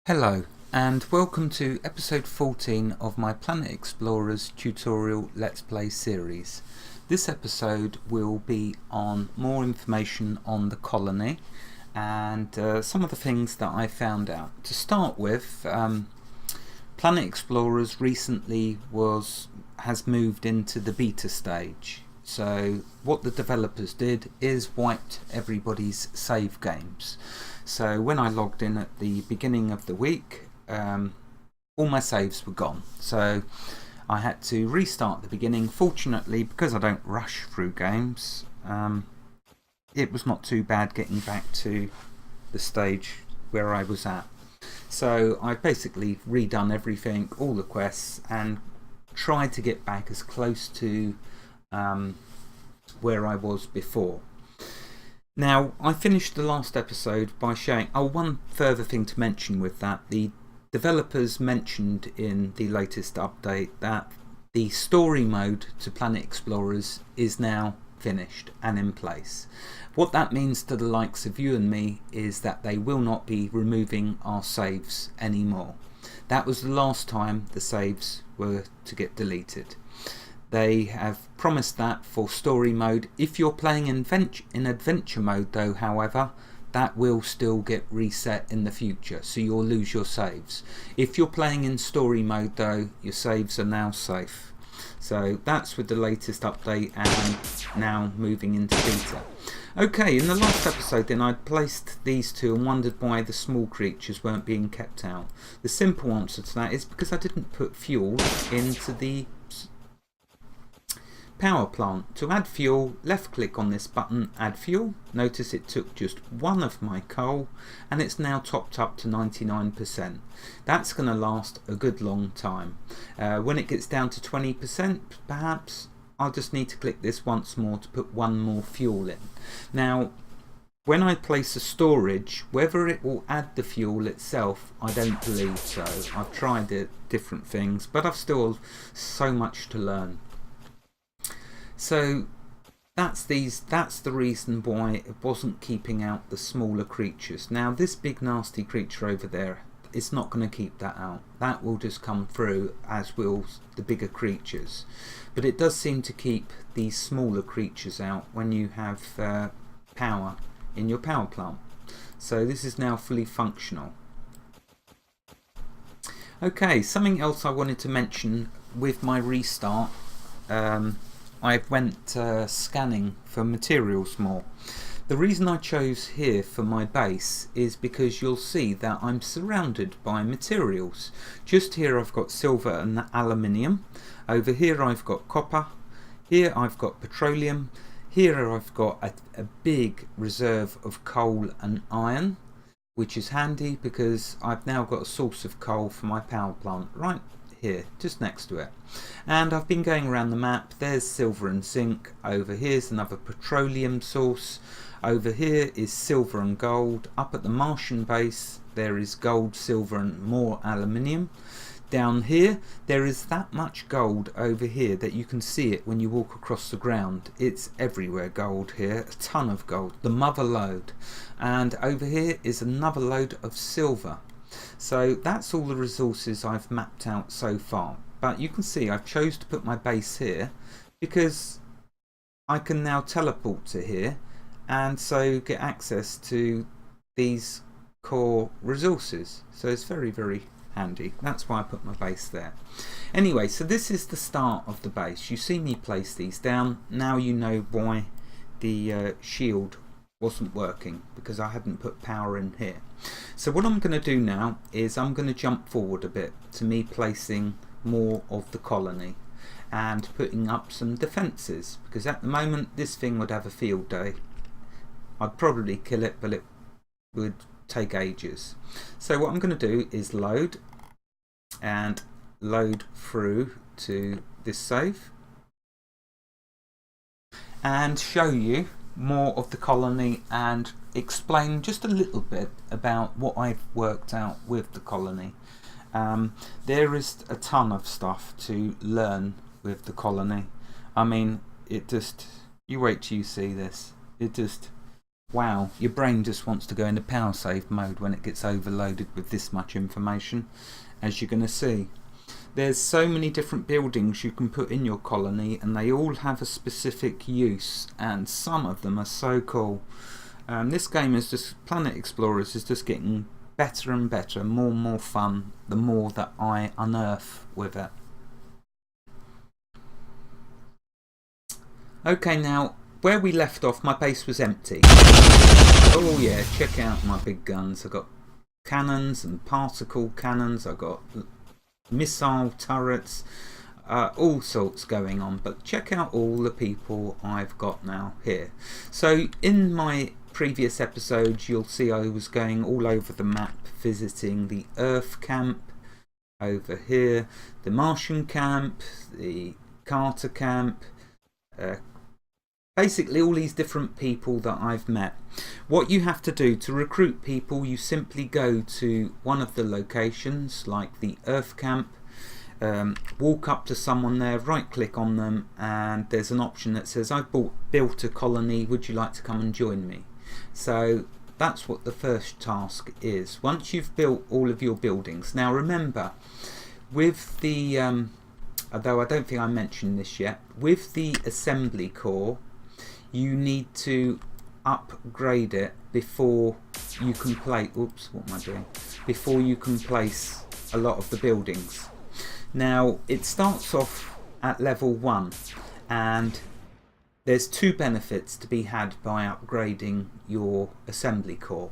Hello and welcome to episode 14 of my Planet Explorers tutorial Let's Play series. This episode will be on more information on the colony and some of the things that I found out. To start with, Planet Explorers recently has moved into the beta stage. So what the developers did is wiped everybody's save games. So when I logged in at the beginning of the week, all my saves were gone. So I had to restart the beginning. Fortunately, because I don't rush through games, it was not too bad getting back to the stage where I was at. So I basically redone everything, all the quests, and tried to get back as close to where I was before. Now, I finished the last episode by showing... one further thing to mention with that. The developers mentioned in the latest update that the story mode to Planet Explorers is now finished and in place. What that means to the likes of you and me is that they will not be removing our saves anymore. That was the last time the saves were to get deleted. They have promised that for story mode. If you're playing in adventure mode though, however, that will still get reset in the future, so you'll lose your saves. If you're playing in story mode though, your saves are now safe. So that's with the latest update and now moving into beta. Okay, in the last episode then I placed these two and wondered why the small creatures weren't being kept out. The simple answer to that is because I didn't put fuel into the power plant. To add fuel, left click on this button, add fuel. Notice it took just one of my coal and it's now topped up to 99%. That's going to last a good long time. When it gets down to 20% perhaps, I'll just need to click this once more to put one more fuel in. Now when I place a storage, whether it will add the fuel itself, I don't believe so. I've tried it, different things, but I've still so much to learn. So that's the reason why it wasn't keeping out the smaller creatures. Now this big nasty creature over there, it's not going to keep that out. That will just come through, as will the bigger creatures. But it does seem to keep these smaller creatures out when you have power in your power plant. So this is now fully functional. Okay, something else I wanted to mention with my restart. I went scanning for materials more. The reason I chose here for my base is because you'll see that I'm surrounded by materials. Just here I've got silver and aluminium. Over here I've got copper. Here I've got petroleum. Here I've got a big reserve of coal and iron, which is handy because I've now got a source of coal for my power plant right here, just next to it. And I've been going around the map. There's silver and zinc. Over here's another petroleum source. Over here is silver and gold. Up at the Martian base there is gold, silver and more aluminium. Down here there is that much gold over here that you can see it when you walk across the ground. It's everywhere gold here, a ton of gold, the mother lode. And over here is another load of silver. So that's all the resources I've mapped out so far. But you can see I've chose to put my base here because I can now teleport to here and so get access to these core resources. So it's very, very handy. That's why I put my base there. Anyway, so this is the start of the base. You see me place these down. Now you know why the shield wasn't working, because I hadn't put power in here. So what I'm going to do now is I'm going to jump forward a bit to me placing more of the colony and putting up some defences, because at the moment this thing would have a field day. I'd probably kill it, but it would take ages. So what I'm going to do is load and load through to this save and show you more of the colony and explain just a little bit about what I've worked out with the colony. There is a ton of stuff to learn with the colony. I mean, it just, you wait till you see this. wow, your brain just wants to go into power save mode when it gets overloaded with this much information, as you're going to see. There's so many different buildings you can put in your colony, and they all have a specific use, and some of them are so cool. This game is just, Planet Explorers is just getting better and better, more and more fun the more that I unearth with it. Okay, now where we left off, my base was empty. Oh yeah, check out my big guns. I've got cannons and particle cannons, I've got missile turrets, all sorts going on. But check out all the people I've got now here. So in my previous episodes, you'll see I was going all over the map visiting the Earth camp over here, the Martian camp, the Carter camp, basically all these different people that I've met. What you have to do to recruit people, you simply go to one of the locations like the Earth camp, walk up to someone there, right click on them, and there's an option that says I've built a colony, would you like to come and join me? So that's what the first task is, once you've built all of your buildings. Now remember, with the although I don't think I mentioned this yet, with the assembly core you need to upgrade it before you can place, oops, what am I doing? Before you can place a lot of the buildings. Now it starts off at level 1, and there's 2 benefits to be had by upgrading your assembly core.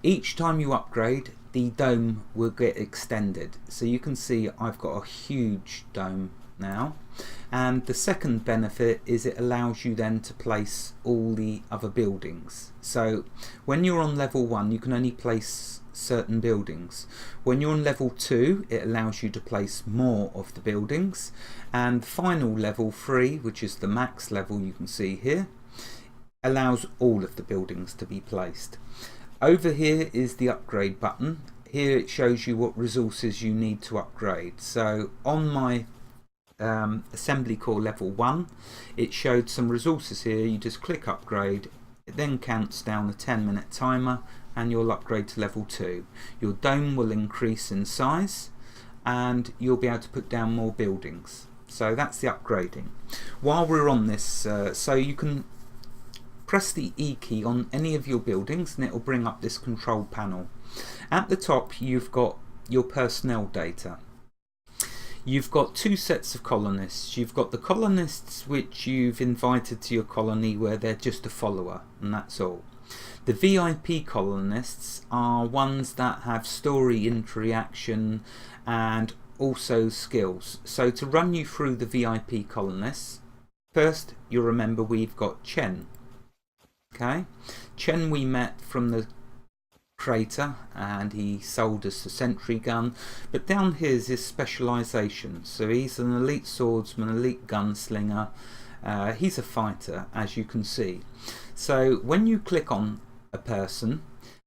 Each time you upgrade, the dome will get extended. So you can see I've got a huge dome now. And the second benefit is it allows you then to place all the other buildings. So when you're on level 1, you can only place certain buildings. When you're on level 2, it allows you to place more of the buildings. And final level 3, which is the max level you can see here, allows all of the buildings to be placed. Over here is the upgrade button. Here it shows you what resources you need to upgrade. So on my assembly core level 1, it showed some resources here. You just click upgrade, it then counts down a 10-minute timer, and you'll upgrade to level 2. Your dome will increase in size and you'll be able to put down more buildings. So that's the upgrading. While we're on this, so you can press the E key on any of your buildings and it will bring up this control panel. At the top you've got your personnel data. You've got 2 sets of colonists. You've got the colonists which you've invited to your colony where they're just a follower, and that's all. The VIP colonists are ones that have story interaction and also skills. So to run you through the VIP colonists, first you'll remember we've got Chen. Okay, Chen we met from the crater and he sold us a sentry gun, but down here is his specialisation. So he's an elite swordsman, elite gunslinger, he's a fighter, as you can see. So when you click on a person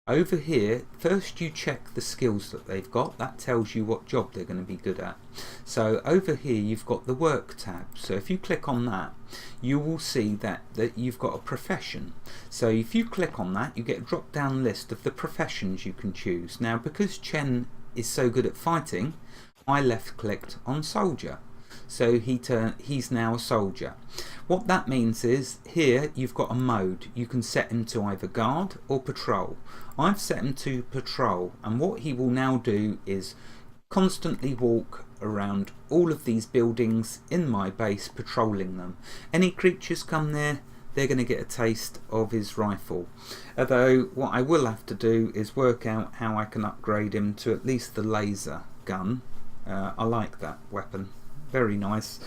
over here, first you check the skills that they've got. That tells you what job they're going to be good at. So over here you've got the work tab. So if you click on that, you will see that you've got a profession. So if you click on that, you get a drop down list of the professions you can choose. Now because Chen is so good at fighting, I left clicked on soldier. So he's now a soldier. What that means is here you've got a mode. You can set him to either guard or patrol. I've set him to patrol, and what he will now do is constantly walk around all of these buildings in my base, patrolling them. Any creatures come there, they're going to get a taste of his rifle. Although what I will have to do is work out how I can upgrade him to at least the laser gun. I like that weapon. Very nice.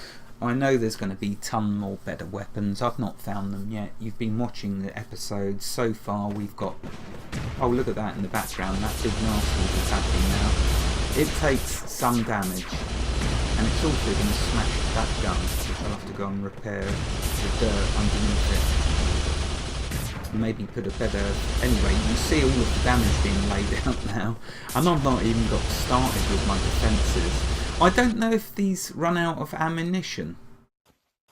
I know there's going to be a ton more better weapons. I've not found them yet. You've been watching the episodes. So far we've got... Oh, look at that in the background. That big nasty is attacking now. It takes some damage. And it's also going to smash that gun, which I'll have to go and repair the dirt underneath it. Maybe put a better... Anyway, you see all of the damage being laid out now. And I've not even got started with my defences. I don't know if these run out of ammunition.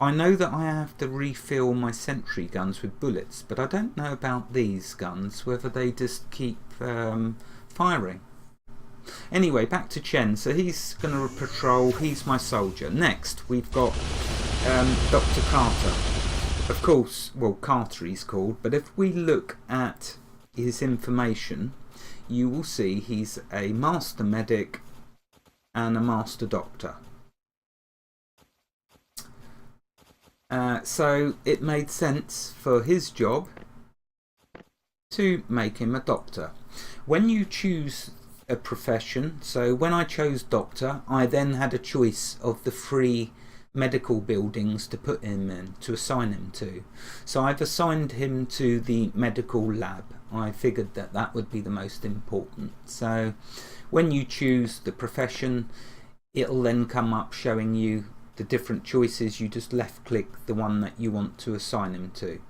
I know that I have to refill my sentry guns with bullets, but I don't know about these guns, whether they just keep firing. Anyway, back to Chen. So he's going to patrol. He's my soldier. Next, we've got Dr. Carter. Of course, well, Carter he's called, but if we look at his information, you will see he's a master medic and a master doctor. So it made sense for his job to make him a doctor. When you choose a profession, so when I chose doctor, I then had a choice of the 3 medical buildings to put him in, to assign him to. So I've assigned him to the medical lab. I figured that that would be the most important. So when you choose the profession, it'll then come up showing you the different choices. You just left click the one that you want to assign him to,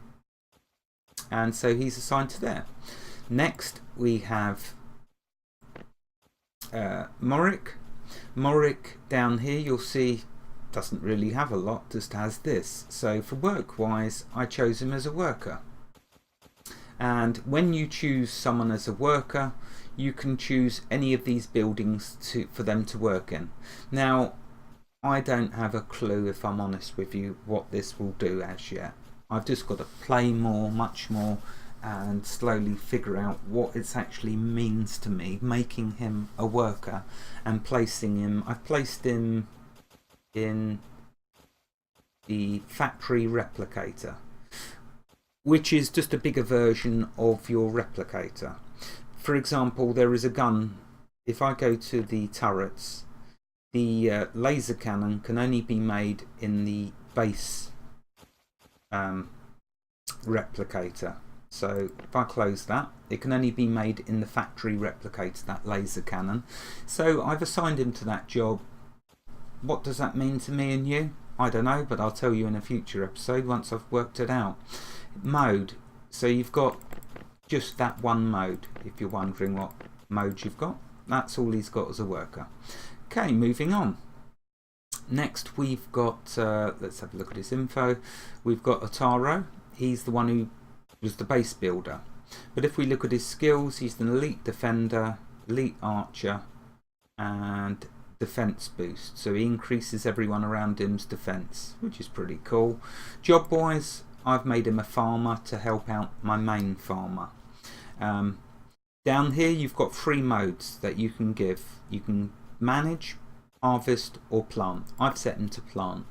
and so he's assigned to there. Next we have Morik. Morik down here you'll see doesn't really have a lot, just has this. So for work wise I chose him as a worker, and when you choose someone as a worker you can choose any of these buildings for them to work in. Now I don't have a clue, if I'm honest with you, what this will do as yet. I've just got to play more, much more, and slowly figure out what it actually means to me, making him a worker and placing him. I've placed him in the factory replicator, which is just a bigger version of your replicator. For example, there is a gun. If I go to the turrets, the laser cannon can only be made in the base replicator. So if I close that, it can only be made in the factory replicator, that laser cannon. So I've assigned him to that job. What does that mean to me and you? I don't know, but I'll tell you in a future episode once I've worked it out. Mode. So you've got just that one mode, if you're wondering what mode you've got. That's all he's got as a worker. Okay, moving on. Next we've got, let's have a look at his info. We've got Otaro. He's the one who was the base builder. But if we look at his skills, he's an elite defender, elite archer, and defense boost. So he increases everyone around him's defense, which is pretty cool. Job wise, I've made him a farmer to help out my main farmer. Down here you've got 3 modes that you can give. You can manage, harvest, or plant. I've set him to plant.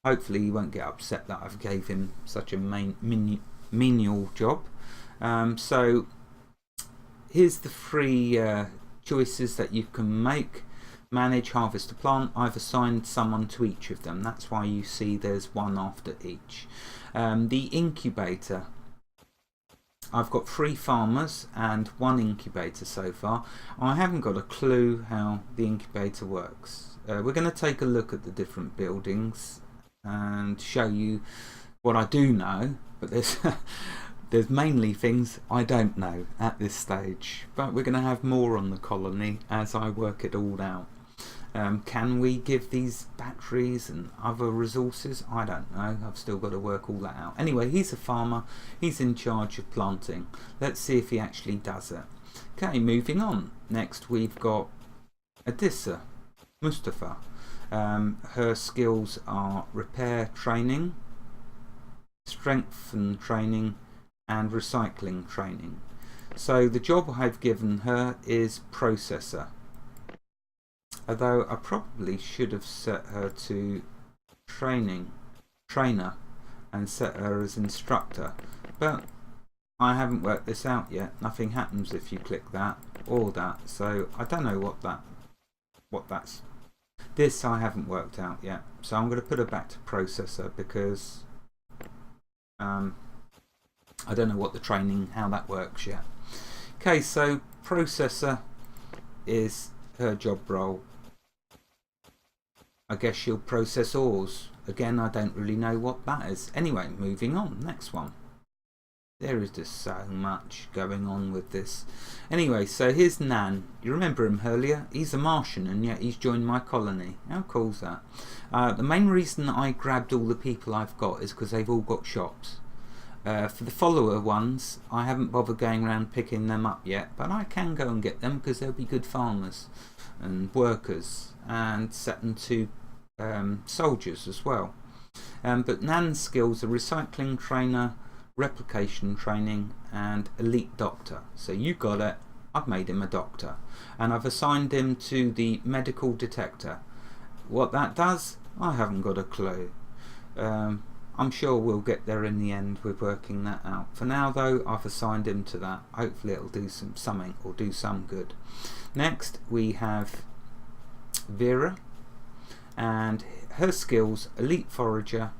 Hopefully he won't get upset that I've gave him such a menial job. So here's the 3 choices that you can make. Manage, harvest, or plant. I've assigned someone to each of them. That's why you see there's one after each. The incubator. I've got 3 farmers and 1 incubator so far. I haven't got a clue how the incubator works. We're going to take a look at the different buildings and show you what I do know, but there's mainly things I don't know at this stage. But we're going to have more on the colony as I work it all out. Can we give these batteries and other resources? I don't know. I've still got to work all that out. Anyway, he's a farmer. He's in charge of planting. Let's see if he actually does it. Okay, moving on. Next we've got Adissa Mustafa. Her skills are repair training, strengthen training, and recycling training. So the job I've given her is processor. Although I probably should have set her to trainer and set her as instructor, but I haven't worked this out yet. Nothing happens if you click that or that, so I don't know what that's. This I haven't worked out yet, so I'm going to put her back to processor because I don't know what the training, how that works yet. Okay, so processor is her job role. I guess she'll process ores. Again, I don't really know what that is. Anyway, moving on. Next one. There is just so much going on with this. Anyway, so here's Nan. You remember him earlier? He's a Martian and yet he's joined my colony. How cool's that? The main reason I grabbed all the people I've got is because they've all got shops. For the follower ones, I haven't bothered going around picking them up yet, but I can go and get them because they'll be good farmers and workers, and set them to soldiers as well. But Nan's skills are recycling trainer, replication training, and elite doctor. So you got it. I've made him a doctor, and I've assigned him to the medical detector. What that does, I haven't got a clue. I'm sure we'll get there in the end with working that out. For now though, I've assigned him to that. Hopefully it'll do something or do some good. Next we have Vera, and her skills: elite forager,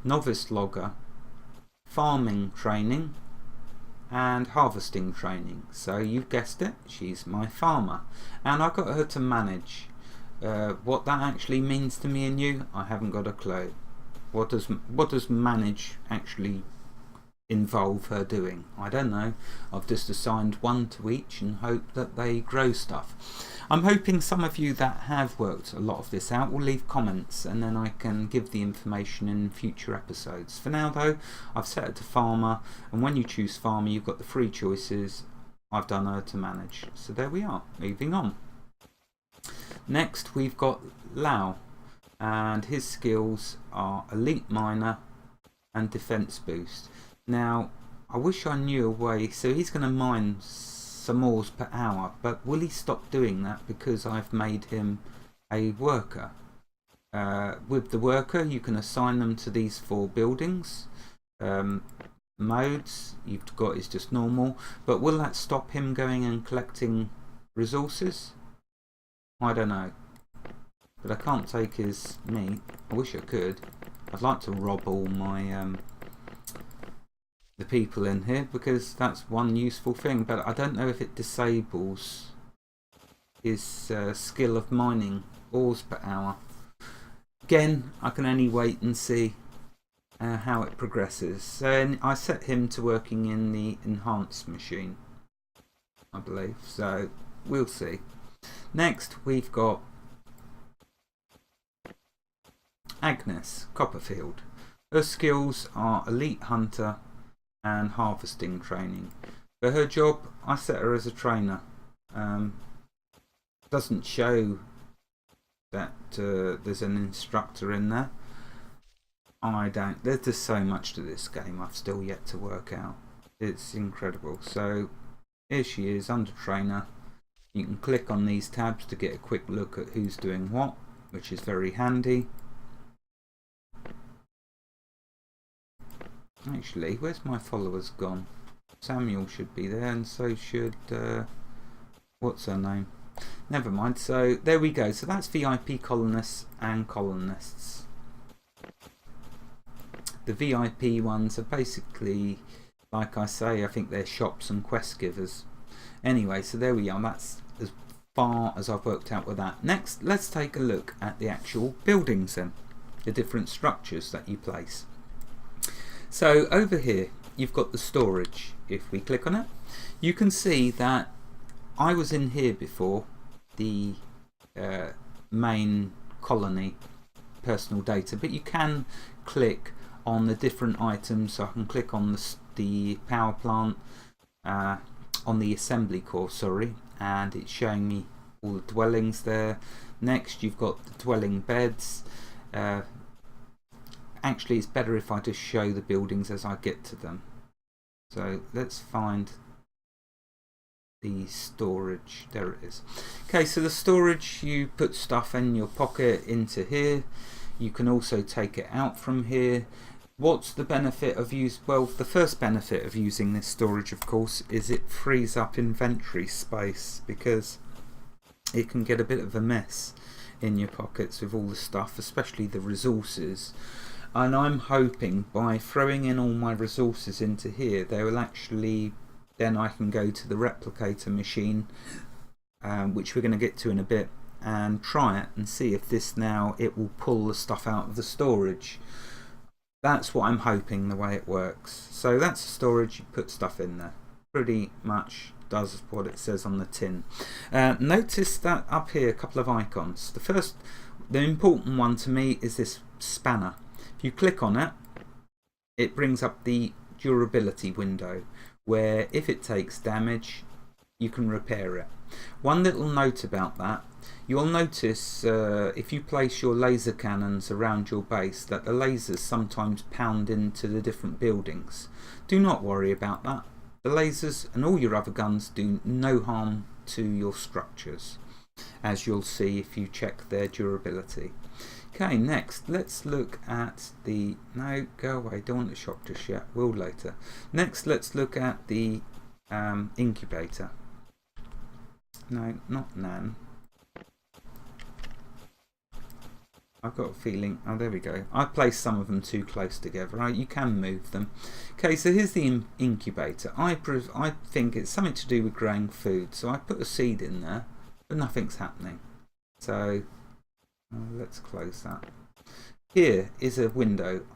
novice logger, farming training, and harvesting training. So you've guessed it, she's my farmer, and I got her to manage. What that actually means to me and you, I haven't got a clue. What does manage actually involve her doing? I don't know. I've just assigned one to each and hope that they grow stuff. I'm hoping some of you that have worked a lot of this out will leave comments, and then I can give the information in future episodes. For now though, I've set it to farmer, and when you choose farmer you've got the three choices. I've done her to manage. So there we are, moving on. Next we've got Lau, and his skills are elite miner and defense boost. Now I wish I knew a way. So he's going to mine some ores per hour, but will he stop doing that because I've made him a worker? With the worker you can assign them to these 4 buildings. Modes you've got is just normal, but will that stop him going and collecting resources? I don't know. But I can't take his meat. I wish I could. I'd like to rob all my the people in here, because that's one useful thing, but I don't know if it disables his skill of mining ores per hour. Again, I can only wait and see how it progresses. So I set him to working in the enhanced machine, I believe, so we'll see. Next we've got Agnes Copperfield. Her skills are elite hunter and harvesting training. For her job I set her as a trainer. Doesn't show that there's an instructor in there. There's just so much to this game I've still yet to work out. It's incredible. So here she is under trainer. You can click on these tabs to get a quick look at who's doing what, which is very handy. Actually, where's my followers gone? Samuel should be there, and so should what's her name? Never mind. So there we go. So that's VIP colonists and colonists. The VIP ones are basically, like I say, I think they're shops and quest givers. Anyway, so there we are. That's as far as I've worked out with that. Next, let's take a look at the actual buildings then, the different structures that you place. So over here you've got the storage. If we click on it, you can see that I was in here before, the main colony personal data, but you can click on the different items. So I can click on the power plant, on the assembly core, sorry, and it's showing me all the dwellings there. Next you've got the dwelling beds. Actually it's better if I just show the buildings as I get to them. So let's find the storage. There it is. Okay, so the storage, you put stuff in your pocket into here. You can also take it out from here. What's the benefit of well, the first benefit of using this storage, of course, is it frees up inventory space, because it can get a bit of a mess in your pockets with all the stuff, especially the resources. And I'm hoping by throwing in all my resources into here, they will actually, then I can go to the replicator machine, which we're going to get to in a bit, and try it and see if this now, it will pull the stuff out of the storage. that's what I'm hoping the way it works. So that's storage, you put stuff in there. Pretty much does what it says on the tin. Notice that up here a couple of icons. The important one to me is this spanner. If you click on it, it brings up the durability window where if it takes damage you can repair it. One little note about that, you'll notice if you place your laser cannons around your base that the lasers sometimes pound into the different buildings. Do not worry about that. The lasers and all your other guns do no harm to your structures, as you'll see if you check their durability. Okay, next let's look at the... No, go away, don't want the shop just yet, will later. Next let's look at the incubator. No, not Nan. I've got a feeling... Oh, there we go. I placed some of them too close together. Right, you can move them. Okay, so here's the incubator. I think it's something to do with growing food. So I put a seed in there, but nothing's happening. So let's close that. Here is a window.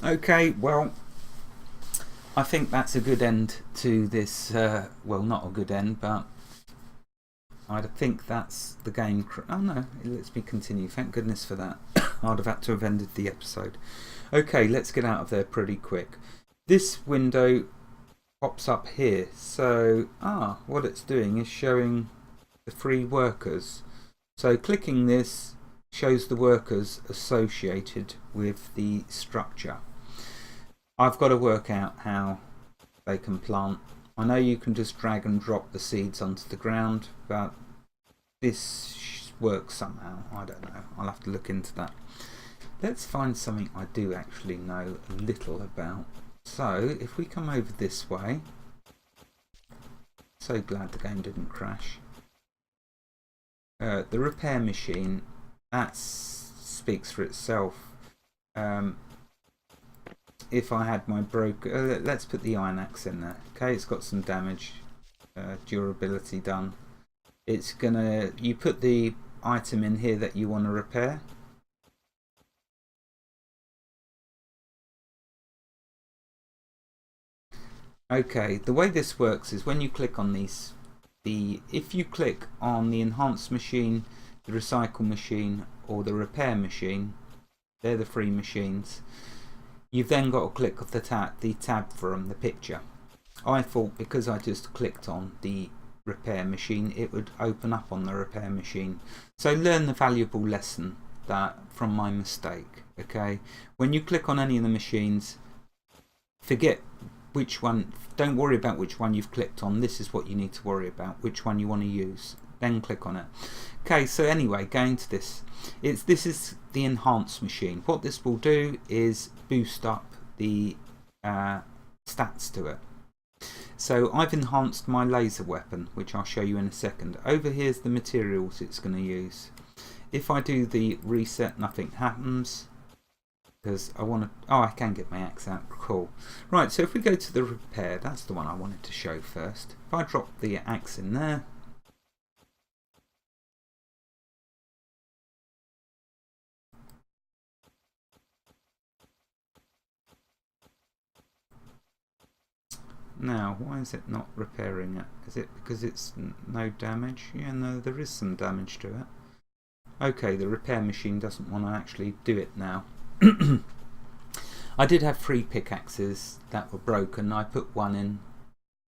Okay, well, I think that's a good end to this. Well, not a good end, but I think that's the game. Oh no, it lets me continue. Thank goodness for that. I'd have had to have ended the episode. Okay, let's get out of there pretty quick. This window pops up here. So, what it's doing is showing the free workers. So clicking this shows the workers associated with the structure. I've got to work out how they can plant. I know you can just drag and drop the seeds onto the ground, but this works somehow. I don't know. I'll have to look into that. Let's find something I do actually know a little about. So if we come over this way, so glad the game didn't crash. The repair machine, that speaks for itself. If I had my broker, let's put the iron axe in there. Okay, it's got some damage, durability done. It's gonna, you put the item in here that you want to repair. Okay, the way this works is when you click on these, if you click on the enhanced machine, the recycle machine or the repair machine, they're the free machines. You've then got to click the tab from the picture. I thought because I just clicked on the repair machine it would open up on the repair machine. So learn the valuable lesson that from my mistake. Okay, when you click on any of the machines, forget which one, don't worry about which one you've clicked on. This is what you need to worry about, which one you want to use, then click on it. Okay, so anyway, going to this, this is the enhanced machine. What this will do is boost up the stats to it. So I've enhanced my laser weapon, which I'll show you in a second. Over here's the materials it's going to use. If I do the reset, nothing happens because I want to, I can get my axe out. Cool. Right, so if we go to the repair, that's the one I wanted to show first. If I drop the axe in there, now, why is it not repairing it? Is it because it's no damage? Yeah, no, there is some damage to it. Okay, the repair machine doesn't want to actually do it now. I did have 3 pickaxes that were broken. I put one in.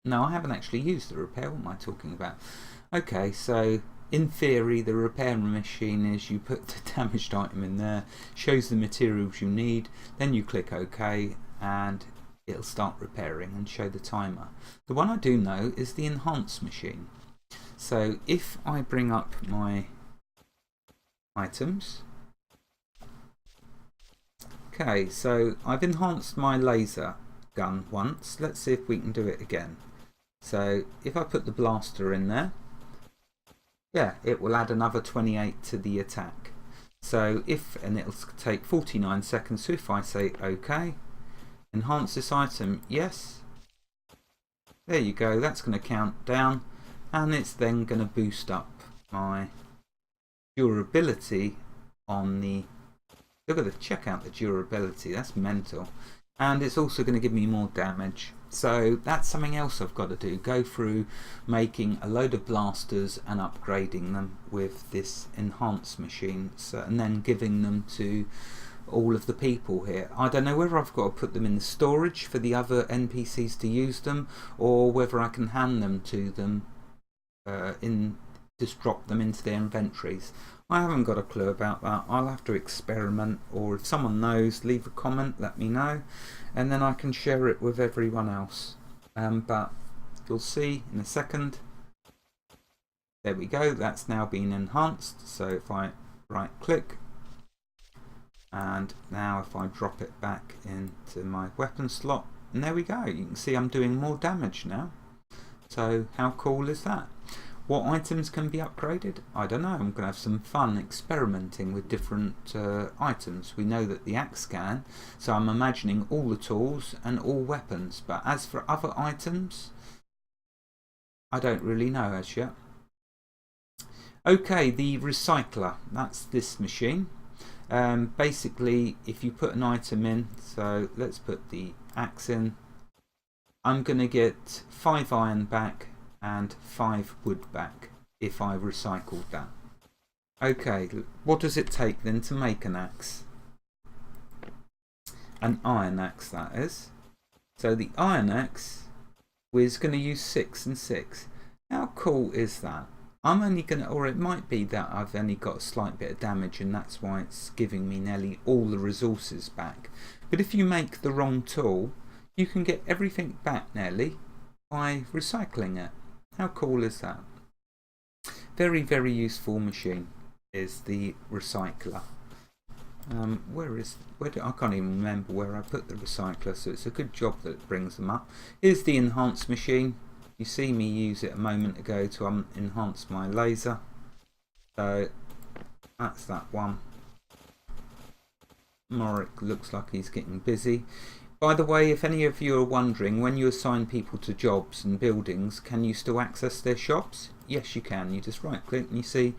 No, I haven't actually used the repair. What am I talking about? Okay, so in theory, the repair machine is you put the damaged item in there, shows the materials you need, then you click OK, and it'll start repairing and show the timer. The one I do know is the enhanced machine. So if I bring up my items, okay, so I've enhanced my laser gun once. Let's see if we can do it again. So if I put the blaster in there, yeah, it will add another 28 to the attack. So and it'll take 49 seconds. So if I say OK, enhance this item, yes, there you go, that's going to count down, and it's then going to boost up my durability on the Look at the, check out the durability, that's mental. And it's also going to give me more damage. So that's something else I've got to do. Go through making a load of blasters and upgrading them with this enhanced machine. So, and then giving them to all of the people here. I don't know whether I've got to put them in the storage for the other NPCs to use them, or whether I can hand them to them just drop them into their inventories. I haven't got a clue about that. I'll have to experiment, or if someone knows, leave a comment, let me know, and then I can share it with everyone else. But you'll see in a second. There we go, that's now been enhanced. So if I right click, and now if I drop it back into my weapon slot, and there we go, you can see I'm doing more damage now. So how cool is that? What items can be upgraded? I don't know. I'm going to have some fun experimenting with different items. We know that the axe can, so I'm imagining all the tools and all weapons. But as for other items, I don't really know as yet. Okay, the recycler. That's this machine. Basically, if you put an item in, so let's put the axe in, I'm going to get 5 iron back and 5 wood back if I recycled that. Okay, what does it take then to make an axe? An iron axe, that is. So the iron axe, we're going to use 6 and 6. How cool is that? I'm only going to, or it might be that I've only got a slight bit of damage and that's why it's giving me nearly all the resources back. But if you make the wrong tool, you can get everything back nearly by recycling it. How cool is that? Very, very useful machine is the recycler. I can't even remember where I put the recycler, so it's a good job that it brings them up. Here's the enhanced machine. You see me use it a moment ago to enhance my laser. So that's that one. Morik looks like he's getting busy. By the way, if any of you are wondering, when you assign people to jobs and buildings, can you still access their shops? Yes, you can. You just right click and you see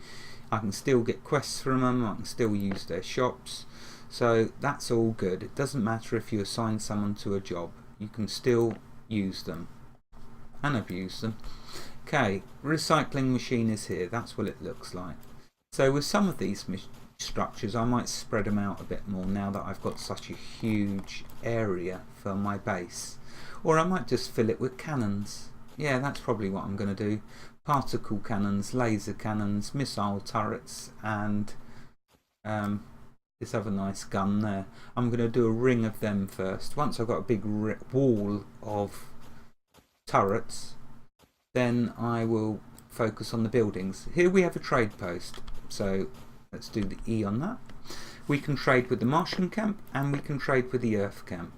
I can still get quests from them, I can still use their shops. So that's all good. It doesn't matter if you assign someone to a job, you can still use them and abuse them. Okay, recycling machine is here. That's what it looks like. So with some of these structures, I might spread them out a bit more now that I've got such a huge area for my base. Or I might just fill it with cannons. Yeah, that's probably what I'm going to do. Particle cannons, laser cannons, missile turrets, and this other nice gun there. I'm going to do a ring of them first. Once I've got a big wall of turrets, then I will focus on the buildings. Here we have a trade post, so let's do the E on that. We can trade with the Martian camp and we can trade with the Earth camp.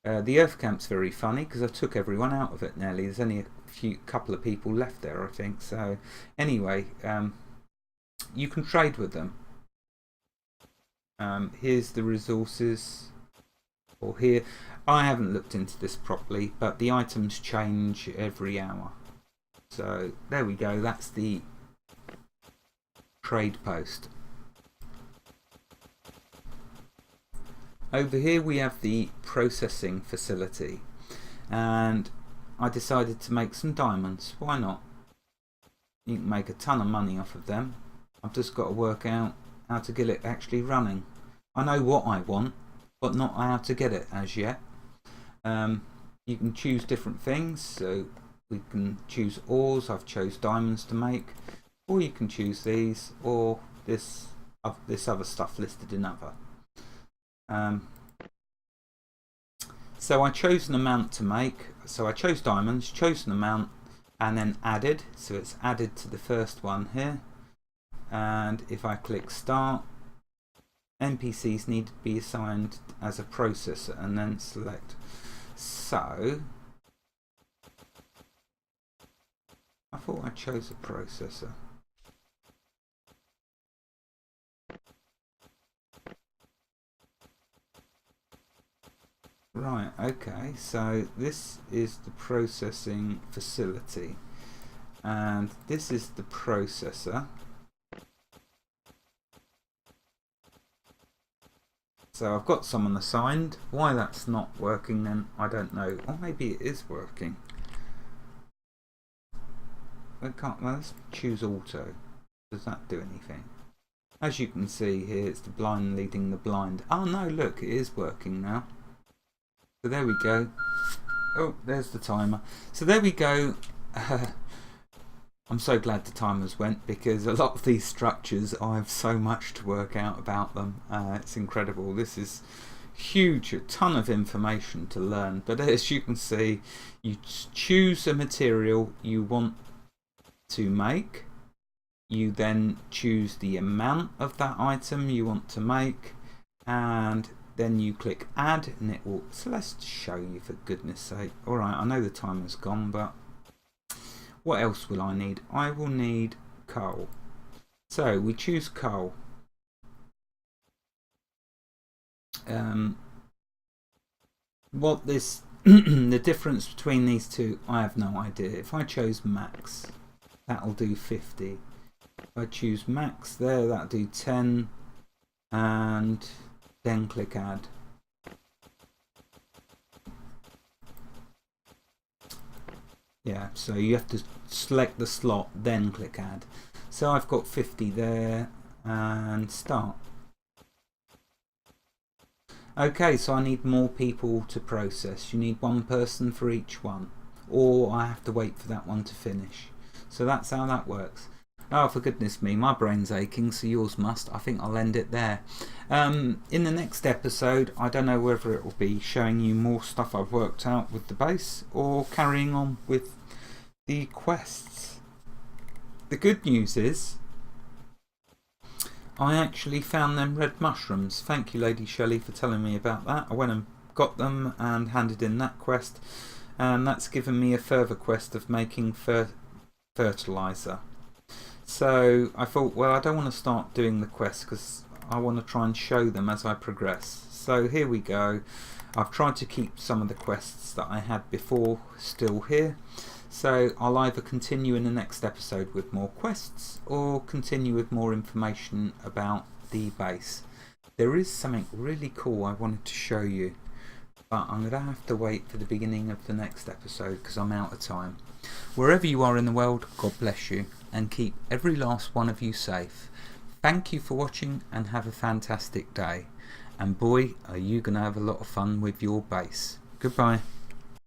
The Earth camp's very funny because I took everyone out of it nearly. There's only a couple of people left there, I think. So anyway, you can trade with them. Here's the resources. Or here, I haven't looked into this properly, but the items change every hour. So there we go. That's the trade post. Over here we have the processing facility, and I decided to make some diamonds. Why not? You can make a ton of money off of them. I've just got to work out how to get it actually running. I know what I want, but not how to get it as yet. You can choose different things, so we can choose ores. I've chose diamonds to make, or you can choose these or this other stuff listed in other. So I chose an amount to make, so I chose diamonds, chose an amount, and then added, so it's added to the first one here. And if I click start, NPCs need to be assigned as a processor, and then select. So I thought I chose a processor. Right, okay, so this is the processing facility, and this is the processor. So I've got someone assigned. Why that's not working then, I don't know. Or maybe it is working. Let's choose auto. Does that do anything? As you can see here, it's the blind leading the blind. Oh no, look, it is working now. So there we go. Oh, there's the timer. So there we go. I'm so glad the timers went, because a lot of these structures, I have so much to work out about them. It's incredible. This is huge, a ton of information to learn. But as you can see, you choose a material you want to make. You then choose the amount of that item you want to make, and then you click add, and it will. So let's show you, for goodness sake. Alright, I know the timer's gone, but what else will I need? I will need coal. So we choose coal. What this the difference between these two, I have no idea. If I chose max, that'll do 50. If I choose max there, that'll do 10, and then click add. Yeah, so you have to select the slot, then click add. So I've got 50 there, and start. Okay, so I need more people to process. You need one person for each one, or I have to wait for that one to finish. So that's how that works. Oh, for goodness me, my brain's aching, so yours must. I think I'll end it there. In the next episode, I don't know whether it will be showing you more stuff I've worked out with the base, or carrying on with the quests. The good news is, I actually found them red mushrooms. Thank you, Lady Shelley, for telling me about that. I went and got them and handed in that quest, and that's given me a further quest of making fertilizer. So I thought, well, I don't want to start doing the quests because I want to try and show them as I progress. So here we go. I've tried to keep some of the quests that I had before still here. So I'll either continue in the next episode with more quests, or continue with more information about the base. There is something really cool I wanted to show you, but I'm going to have to wait for the beginning of the next episode because I'm out of time. Wherever you are in the world, God bless you, and keep every last one of you safe. Thank you for watching, and have a fantastic day. And boy, are you going to have a lot of fun with your base. Goodbye.